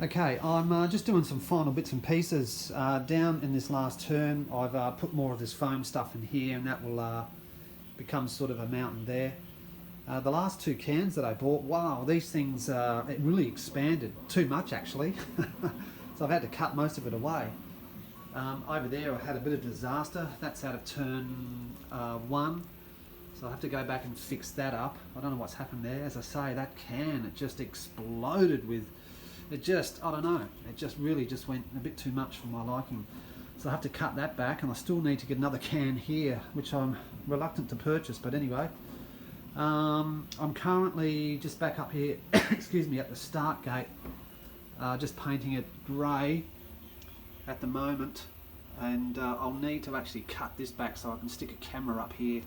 Okay, I'm just doing some final bits and pieces. Down in this last turn, I've put more of this foam stuff in here, and that will become sort of a mountain there. The last two cans that I bought, wow, these things, it really expanded. Too much, actually. So I've had to cut most of it away. Over there, I had a bit of disaster. That's out of turn one. So I have to go back and fix that up. I don't know what's happened there. As I say, that can, it just exploded with... It just, I don't know, it just really just went a bit too much for my liking. So I have to cut that back, and I still need to get another can here, which I'm reluctant to purchase, but anyway. I'm currently just back up here, excuse me, at the start gate, just painting it grey at the moment, and I'll need to actually cut this back so I can stick a camera up here,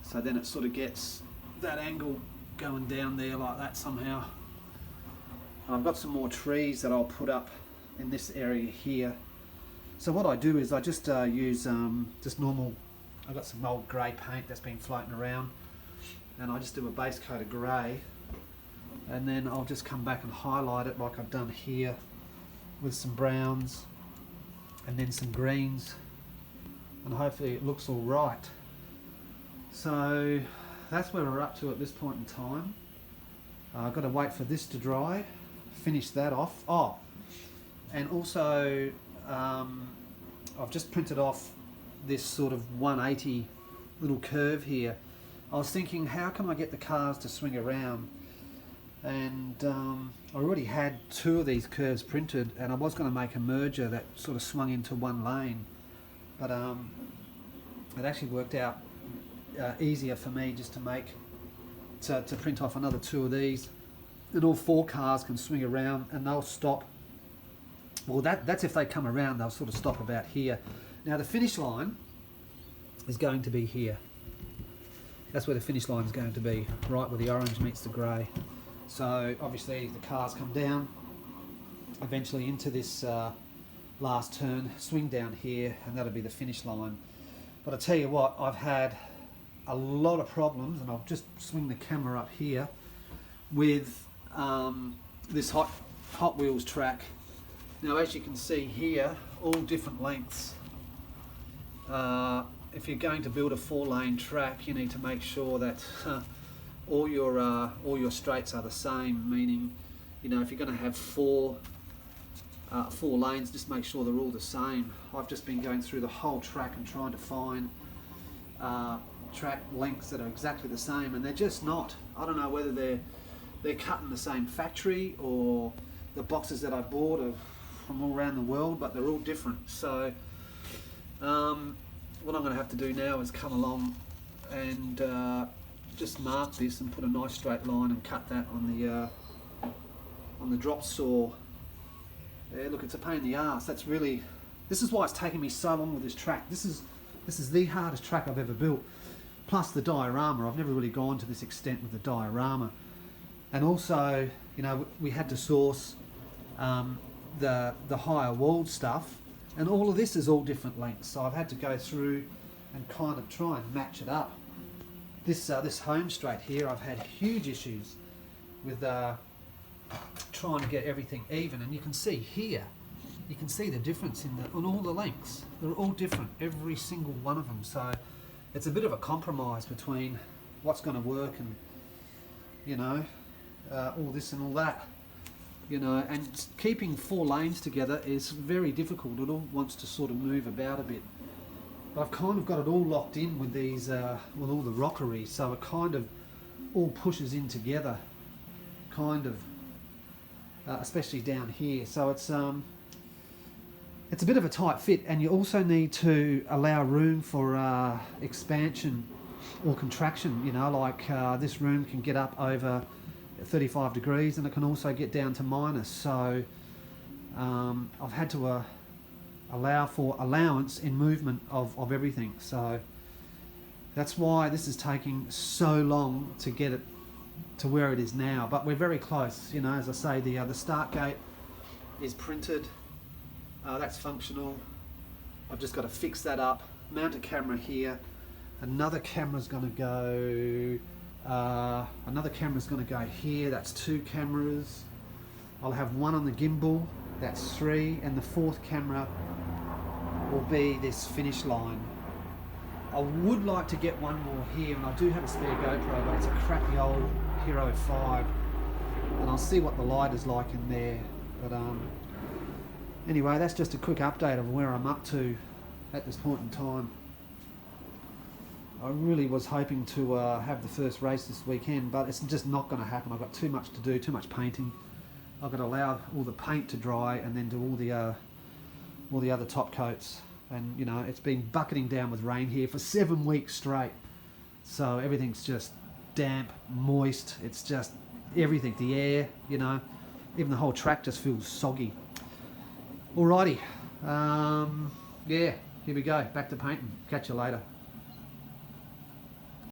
so then it sort of gets that angle going down there like that somehow. I've got some more trees that I'll put up in this area here. So what I do is I just use just normal, I've got some old grey paint that's been floating around, and I just do a base coat of grey, and then I'll just come back and highlight it like I've done here with some browns and then some greens, and hopefully it looks all right. So that's where we're up to at this point in time. I've got to wait for this to dry, finish that off. Oh, and also I've just printed off this sort of 180 little curve here. I was thinking, how can I get the cars to swing around? And I already had two of these curves printed, and I was going to make a merger that sort of swung into one lane, but it actually worked out easier for me just to make to print off another two of these, and all four cars can swing around and they'll stop. Well, that's if they come around, they'll sort of stop about here. Now the finish line is going to be here. That's where the finish line is going to be, right where the orange meets the grey. So obviously the cars come down eventually into this last turn, swing down here, and that'll be the finish line. But I tell you what, I've had a lot of problems, and I'll just swing the camera up here, with this Hot Wheels track. Now as you can see here, all different lengths. If you're going to build a 4-lane track, you need to make sure that all your straights are the same, meaning, you know, if you're going to have four lanes, just make sure they're all the same. I've just been going through the whole track and trying to find track lengths that are exactly the same, and they're just not. I don't know whether they're cut in the same factory, or the boxes that I bought are from all around the world, but they're all different. So what I'm going to have to do now is come along and just mark this and put a nice straight line and cut that on the drop saw. Yeah, look, it's a pain in the ass. This is why it's taken me so long with this track. This is the hardest track I've ever built. Plus the diorama, I've never really gone to this extent with the diorama. And also, you know, we had to source the higher walled stuff, and all of this is all different lengths. So I've had to go through and kind of try and match it up. This home straight here, I've had huge issues with trying to get everything even, and you can see here, you can see the difference on all the lengths. They're all different, every single one of them. So it's a bit of a compromise between what's going to work and, you know, all this and all that, you know. And keeping 4 lanes together is very difficult. It all wants to sort of move about a bit. But I've kind of got it all locked in with these, with all the rockery, so it kind of all pushes in together, kind of, especially down here. So it's a bit of a tight fit, and you also need to allow room for expansion or contraction. You know, like this room can get up over 35 degrees, and it can also get down to minus. So I've had to allow for allowance in movement of everything. So that's why this is taking so long to get it to where it is now. But we're very close. You know, as I say, the start gate is printed. That's functional. I've just got to fix that up, mount a camera here. Another camera's going to go here. That's 2 cameras. I'll have one on the gimbal, that's 3, and the 4th camera will be this finish line. I would like to get one more here, and I do have a spare GoPro, but it's a crappy old Hero 5, and I'll see what the light is like in there. But anyway, that's just a quick update of where I'm up to at this point in time. I really was hoping to have the first race this weekend, but it's just not going to happen. I've got too much to do, too much painting. I've got to allow all the paint to dry and then do all the other top coats. And you know, it's been bucketing down with rain here for 7 weeks straight. So everything's just damp, moist. It's just everything, the air, you know, even the whole track just feels soggy. Alrighty, yeah, here we go, back to painting. Catch you later.